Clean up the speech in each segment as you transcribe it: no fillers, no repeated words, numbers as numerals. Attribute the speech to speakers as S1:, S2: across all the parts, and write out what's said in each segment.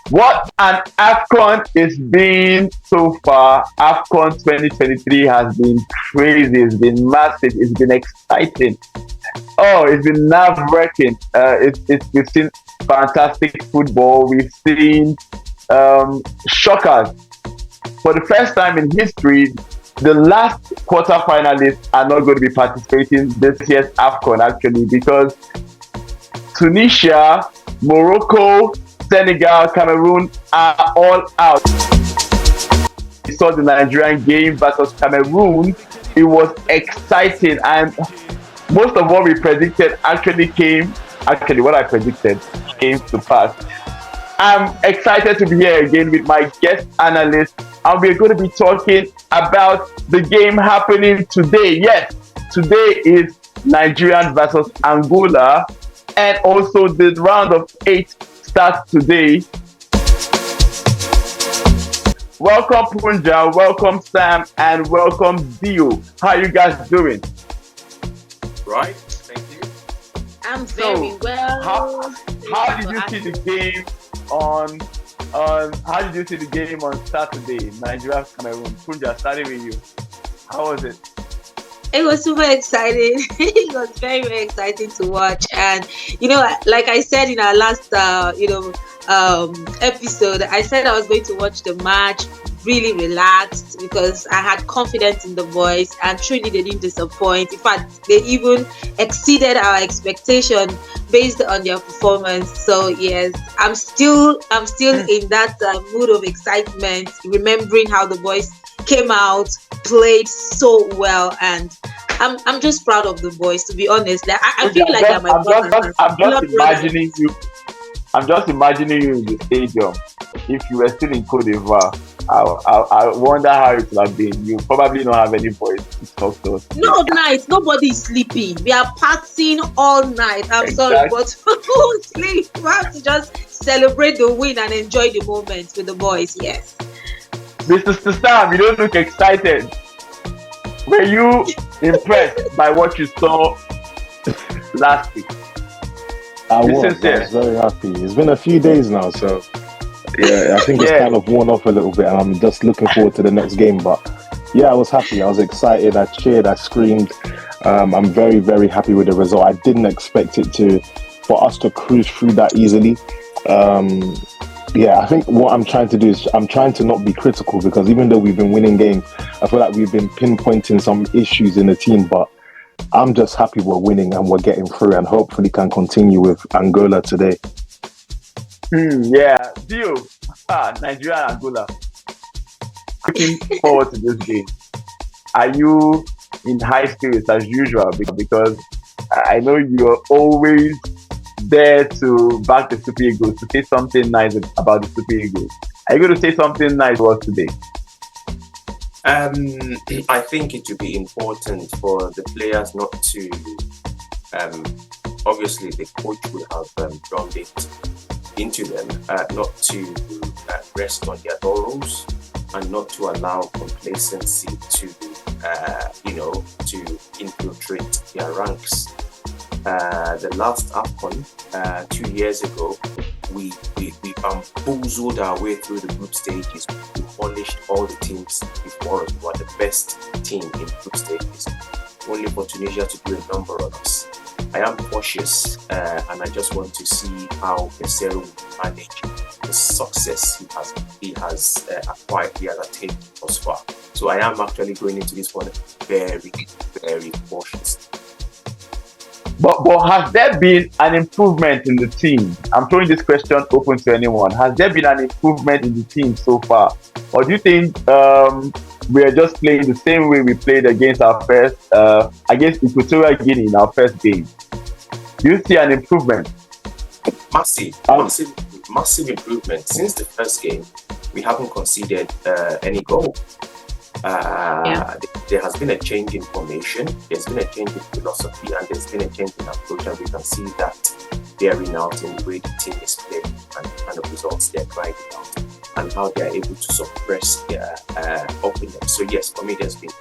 S1: What an AFCON is being so far. AFCON 2023 has been crazy. It's been massive. It's been exciting. Oh, it's been nerve-wracking. We've seen fantastic football. We've seen shockers. For the first time in history, the last quarter-finalists are not going to be participating this year's AFCON actually because Tunisia, Morocco, Senegal, Cameroon are all out. We saw the Nigerian game versus Cameroon. It was exciting, and most of what we predicted actually what I predicted came to pass. I'm excited to be here again with my guest analyst, and we're going to be talking about the game happening today. Yes, today is Nigerian versus Angola, and also the round of 8 starts today. Welcome Punja, welcome Sam, and welcome Dio. How you guys doing?
S2: Right, thank you.
S3: I'm very well.
S1: How did you see the game on how did you see the game on Saturday, Nigeria Cameroon? Punja, starting with you. How was it?
S3: It was super exciting. It was very, very exciting to watch. And, like I said in our last, episode, I said I was going to watch the match really relaxed because I had confidence in the boys, and truly they didn't disappoint. In fact, they even exceeded our expectation based on their performance. So yes, I'm still in that mood of excitement, remembering how the boys came out, played so well, and I'm just proud of the boys, to be honest. Like, I feel like they're my brothers.
S1: I'm just imagining you in the stadium. If you were still in Cote d'Ivoire, I wonder how it would have been. You probably don't have any voice to talk to us.
S3: No night, nobody is sleeping. We are partying all night. I'm sorry, but who will sleep? We have to just celebrate the win and enjoy the moment with the boys. Yes.
S1: Mr. Sam, you don't look excited. Were you impressed by what you saw last week?
S4: I was very happy. It's been a few days now, so yeah, I think it's kind of worn off a little bit, and I'm just looking forward to the next game. But yeah, I was happy. I was excited. I cheered. I screamed. I'm very, very happy with the result. I didn't expect it for us to cruise through that easily. I think what I'm trying to do is I'm trying to not be critical, because even though we've been winning games, I feel like we've been pinpointing some issues in the team, but I'm just happy we're winning and we're getting through, and hopefully can continue with Angola today.
S1: Dio, Nigeria and Angola. Looking forward to this game. Are you in high spirits as usual? Because I know you're always there to back the Super Eagles, to say something nice about the Super Eagles. Are you going to say something nice to us today?
S2: I think it would be important for the players not to. Obviously, the coach will have drummed it into them, not to rest on their laurels and not to allow complacency to infiltrate their ranks. The last AFCON 2 years ago, we bamboozled our way through the group stages. We polished all the teams before us. We were the best team in group stages, only for Tunisia to do a number on us. I am cautious, and I just want to see how Pesero will manage the success he has acquired, he has attained thus far. So I am actually going into this one very, very cautious.
S1: But has there been an improvement in the team? I'm throwing this question open to anyone. Has there been an improvement in the team so far? Or do you think we are just playing the same way we played against against Equatorial Guinea in our first game? Do you see an improvement?
S2: Massive improvement. Since the first game, we haven't conceded any goal. There has been a change in formation, there's been a change in philosophy, and there's been a change in approach, and we can see that bearing out in the way the team is playing and the kind of results they're grinding out, and how they're able to suppress their opponents. So yes, for me, there's been.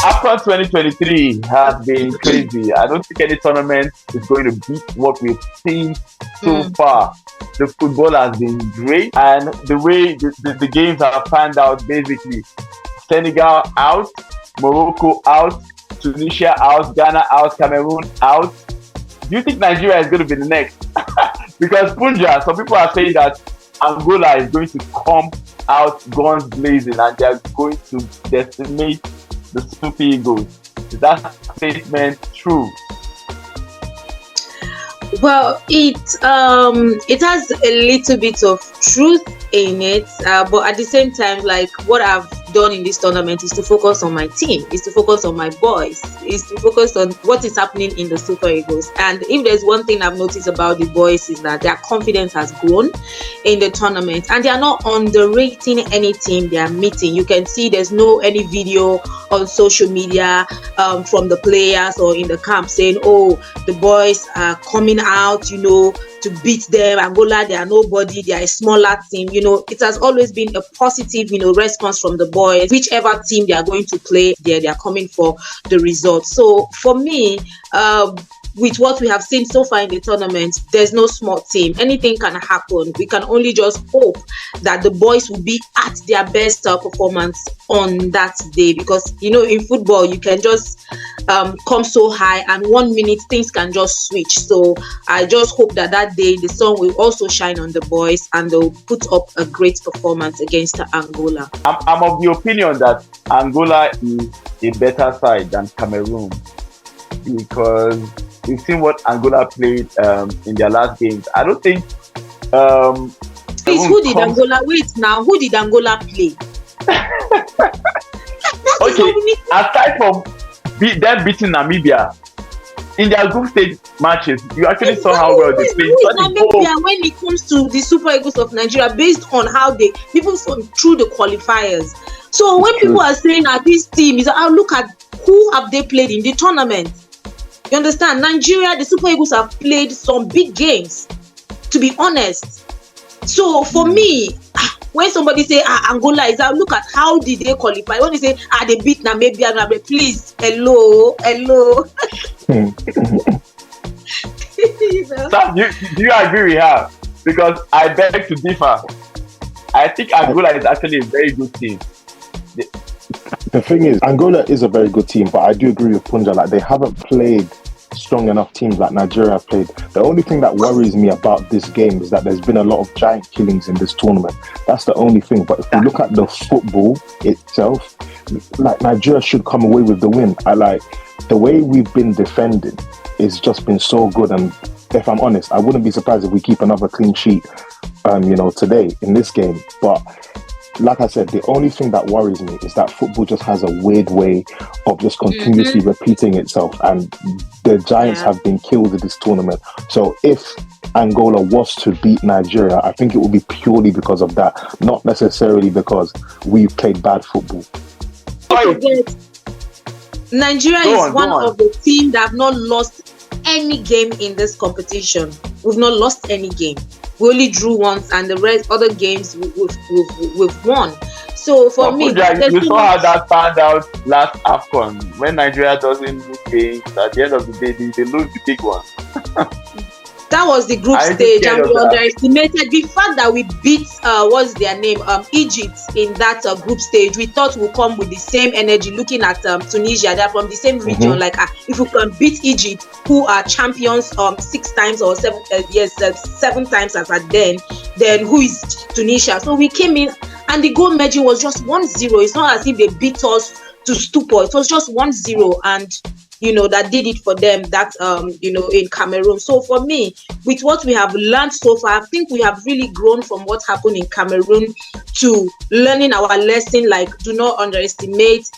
S1: AFCON 2023 has been crazy. I don't think any tournament is going to beat what we've seen so far. The football has been great, and the way the games have panned out, basically, Senegal out, Morocco out, Tunisia out, Ghana out, Cameroon out. Do you think Nigeria is going to be the next? Because Punja, some people are saying that Angola is going to come out guns blazing and they are going to decimate the Super Eagles. Is that statement true?
S3: Well, it has a little bit of truth in it, but at the same time, like what I've done in this tournament is to focus on my team, is to focus on my boys, is to focus on what is happening in the Super Eagles. And if there's one thing I've noticed about the boys is that their confidence has grown in the tournament, and they are not underrating any team they are meeting. You can see there's no any video on social media from the players or in the camp saying, oh, the boys are coming out, you know, to beat them. Angola, they are nobody, they are a smaller team. You know, it has always been a positive, you know, response from the boys. Whichever team they are going to play, they are coming for the result. So for me, with what we have seen so far in the tournament, there's no small team. Anything can happen. We can only just hope that the boys will be at their best performance on that day, because you know in football you can just come so high and 1 minute things can just switch. So I just hope that day the sun will also shine on the boys and they'll put up a great performance against Angola.
S1: I'm of the opinion that Angola is a better side than Cameroon, because we've seen what Angola played in their last games. I don't think.
S3: Please, who did Angola? Wait now, who did Angola play?
S1: Okay, aside from them beating Namibia in their group stage matches, you actually saw how well they played.
S3: Namibia when it comes to the Super Eagles of Nigeria, based on how they people through the qualifiers. So when people are saying that this team is, look at who have they played in the tournament. You understand? Nigeria, the Super Eagles have played some big games, to be honest. So for me, when somebody say Angola is out, look at how did they qualify. When they say they beat Namibia, please, hello.
S1: You know? Sam, do you agree with her? Because I beg to differ. I think Angola is actually a very good team.
S4: The thing is, Angola is a very good team, but I do agree with Punja. Like, they haven't played strong enough teams like Nigeria have played. The only thing that worries me about this game is that there's been a lot of giant killings in this tournament. That's the only thing. But if you look at the football itself, like, Nigeria should come away with the win. I like the way we've been defending. It's just been so good. And if I'm honest, I wouldn't be surprised if we keep another clean sheet, today in this game. But like I said, the only thing that worries me is that football just has a weird way of just continuously repeating itself, and the Giants have been killed in this tournament. So if Angola was to beat Nigeria, I think it would be purely because of that, not necessarily because we've played bad football.
S3: Nigeria is one of the teams that have not lost any game in this competition. We've not lost any game. We only drew once, and the rest other games we've won. So for me,
S1: you saw how that panned out last AFCON. When Nigeria doesn't lose games, at the end of the day, they lose the big one.
S3: That was the group stage, and we underestimated the fact that we beat what's their name, Egypt in that group stage. We thought we'll come with the same energy. Looking at Tunisia, they're from the same region. Like if we can beat Egypt, who are champions 6 times or 7 times as at then who is Tunisia? So we came in, and the goal margin was just 1-0. It's not as if they beat us to stupor. It was just 1-0, and that did it for them, that in Cameroon. So for me, with what we have learned so far, I think we have really grown from what happened in Cameroon to learning our lesson, like do not underestimate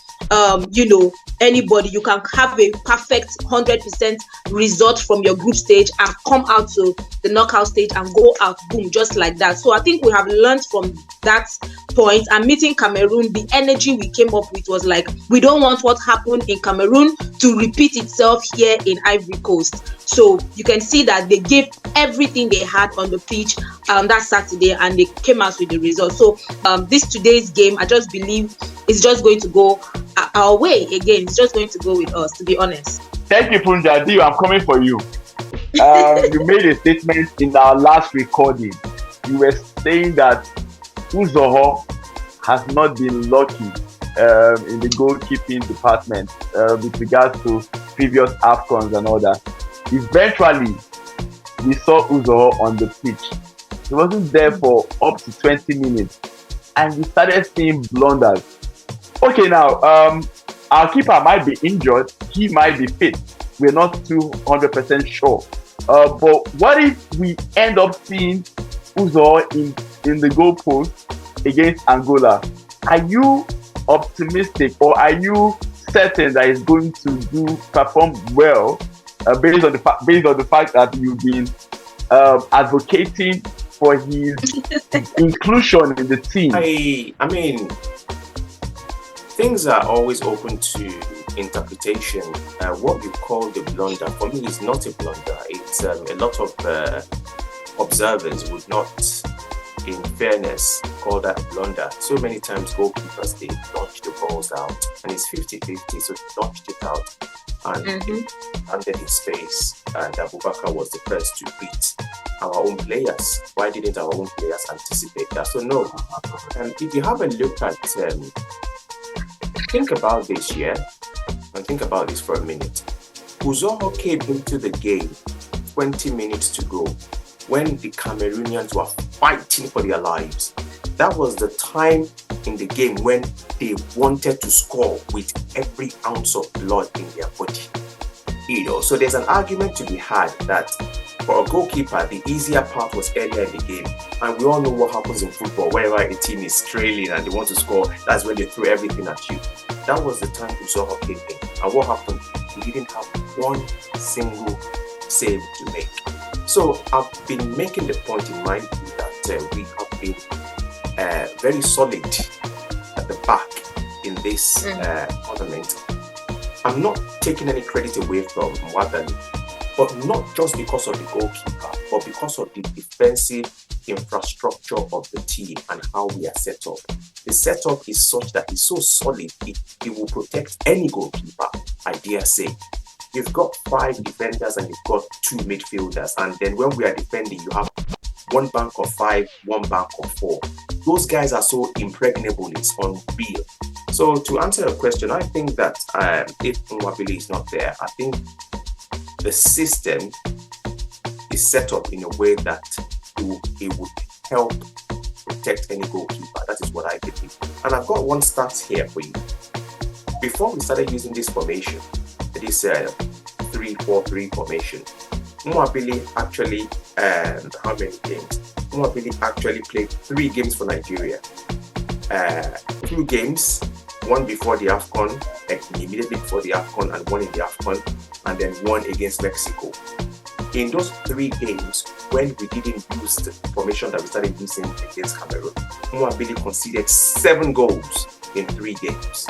S3: anybody. You can have a perfect 100% result from your group stage and come out to the knockout stage and go out, boom, just like that. So I think we have learned from that point. And meeting Cameroon, the energy we came up with was like, we don't want what happened in Cameroon to repeat itself here in Ivory Coast. So you can see that they gave everything they had on the pitch that Saturday, and they came out with the result. So today's game, I just believe it's just going to go our way again. It's just going to go with us, to be honest.
S1: Thank you, Funja. Dio, I'm coming for you. You made a statement in our last recording. You were saying that Uzoho has not been lucky in the goalkeeping department with regards to previous AFCONs and all that. Eventually, we saw Uzoho on the pitch. He wasn't there for up to 20 minutes, and we started seeing blunders. Okay, now, our keeper might be injured. He might be fit. We're not 200% sure. But what if we end up seeing Uzoho in the goalpost against Angola? Are you optimistic, or are you certain that he's going to perform well based on the fact that you've been advocating for his inclusion in the team?
S2: I mean, things are always open to interpretation. What you call the blunder, for me, is not a blunder. It's a lot of observers would not, in fairness, call that a blunder. So many times goalkeepers, they launch the balls out, and it's 50-50, so they launched it out and landed in space, and Abubakar was the first to beat our own players. Why didn't our own players anticipate that? So no, if you have a look at, think about this, and think about this for a minute. Uzoho came into the game 20 minutes to go when the Cameroonians were fighting for their lives. That was the time in the game when they wanted to score with every ounce of blood in their body. So there's an argument to be had that for a goalkeeper, the easier part was earlier in the game. And we all know what happens in football. Wherever a team is trailing and they want to score, that's when they throw everything at you. That was the time Uzoho came in. And what happened? We didn't have one single save to make. So I've been making the point in my view that we have been very solid at the back in this tournament. I'm not taking any credit away from Wadani, but not just because of the goalkeeper, but because of the defensive infrastructure of the team and how we are set up. The setup is such that it's so solid, it will protect any goalkeeper, I dare say. You've got 5 defenders and you've got 2 midfielders, and then when we are defending, you have 1 bank of 5, 1 bank of 4. Those guys are so impregnable, it's unreal. So to answer your question, I think that if Nwabili is not there, I think the system is set up in a way that it would help protect any goalkeeper. That is what I believe. And I've got one stat here for you. Before we started using this formation, this 3-4-3 formation, Nwabili actually, how many games? Nwabili actually played 3 games for Nigeria. 2 games, one before the AFCON, immediately before the AFCON, and one in the AFCON, and then one against Mexico. In those 3 games, when we didn't use the formation that we started using against Cameroon, Nwabili conceded 7 goals in 3 games.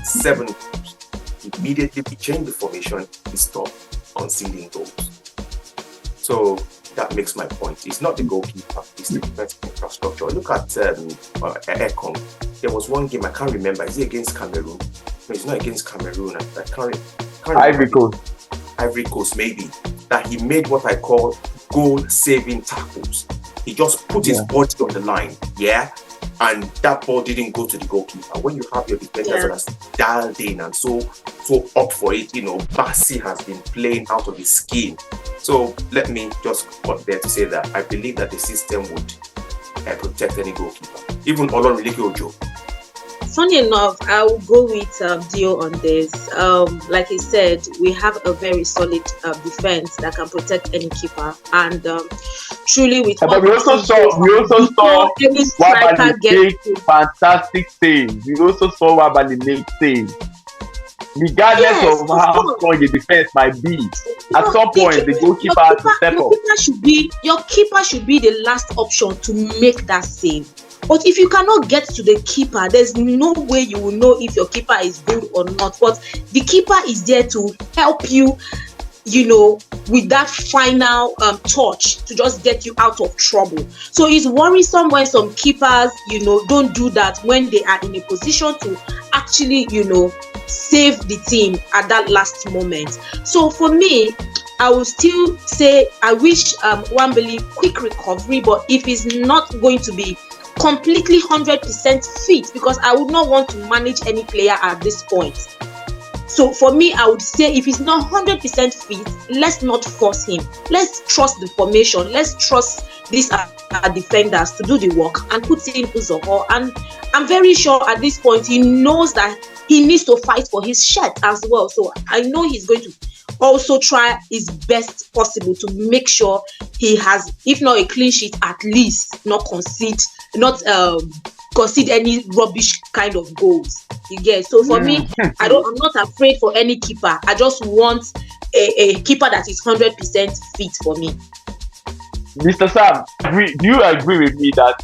S2: 7 goals. Immediately we changed the formation, we stopped conceding goals. So that makes my point. It's not the goalkeeper, it's the defensive infrastructure. Look at AFCON. There was one game, I can't remember. Is it against Cameroon? No, it's not against Cameroon. I can't
S1: Ivory Coast.
S2: Ivory Coast, maybe. That he made what I call goal-saving tackles. He just put his body on the line, and that ball didn't go to the goalkeeper. When you have your defenders that are dialed in and so up for it, Bassi has been playing out of his skin. So let me just cut there to say that I believe that the system would protect any goalkeeper, even Olorunleke Ojo.
S3: Funny enough, I will go with Dio on this. Like he said, we have a very solid defense that can protect any keeper, and truly, with
S1: but we also saw Wabali make fantastic saves. We also saw Wabali make saves. Regardless of how strong the defense might be, at some point the goalkeeper has to step up.
S3: Your keeper should be the last option to make that save. But if you cannot get to the keeper, there's no way you will know if your keeper is good or not. But the keeper is there to help you, with that final touch to just get you out of trouble. So it's worrisome when some keepers, don't do that when they are in a position to actually, save the team at that last moment. So for me, I will still say I wish Wambali quick recovery, but if he's not going to be completely 100% fit, because I would not want to manage any player at this point. So for me, I would say if he's not 100% fit, let's not force him. Let's trust the formation. Let's trust these defenders to do the work and put in Uzoho. And I'm very sure at this point he knows that he needs to fight for his shirt as well. So I know he's going to also try his best possible to make sure he has, if not a clean sheet, at least not concede any rubbish kind of goals. You get? So for me, I'm not afraid for any keeper. I just want a keeper that is 100% fit for me.
S1: Mr. Sam, do you agree with me that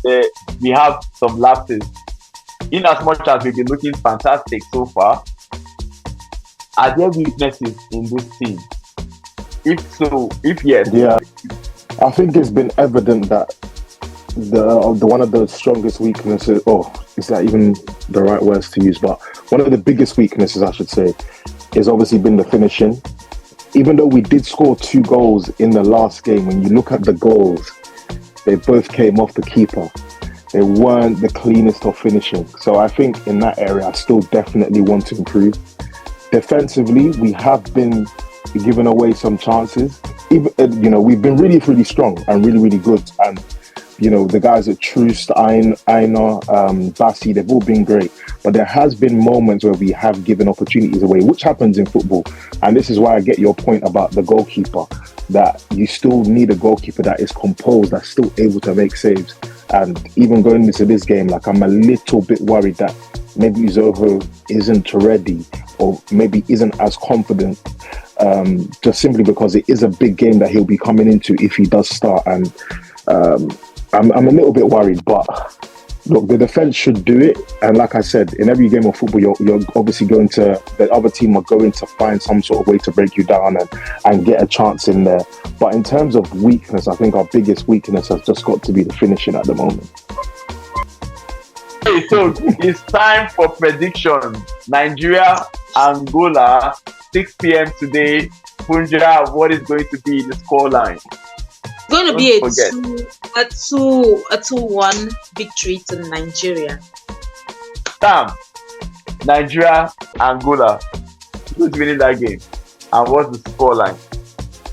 S1: we have some lapses? In as much as we've been looking fantastic so far, are there weaknesses in this team? If so, if yes,
S4: yeah, I think it's been evident that the one of the strongest weaknesses, is that even the right words to use? But one of the biggest weaknesses, I should say, has obviously been the finishing. Even though we did score 2 goals in the last game, when you look at the goals, they both came off the keeper. They weren't the cleanest of finishing. So I think in that area, I still definitely want to improve. Defensively, we have been giving away some chances. Even, we've been really, really strong and really, really good. And the guys at Troost, Aina, Bassi, they've all been great. But there has been moments where we have given opportunities away, which happens in football. And this is why I get your point about the goalkeeper, that you still need a goalkeeper that is composed, that's still able to make saves. And even going into this game, I'm a little bit worried that maybe Zoho isn't ready or maybe isn't as confident, just simply because it is a big game that he'll be coming into if he does start. And I'm a little bit worried, but look, the defense should do it. And like I said, in every game of football, you're obviously the other team are going to find some sort of way to break you down and get a chance in there. But in terms of weakness, I think our biggest weakness has just got to be the finishing at the moment.
S1: Okay, so it's time for prediction. Nigeria, Angola, 6 p.m. today. Punjab, what is going to be the scoreline?
S3: It's going to be a 2-1 victory to Nigeria.
S1: Sam, Nigeria, Angola, who's winning that game? And what's the scoreline?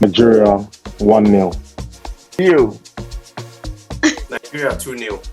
S4: Nigeria 1-0.
S1: You?
S2: Nigeria 2-0.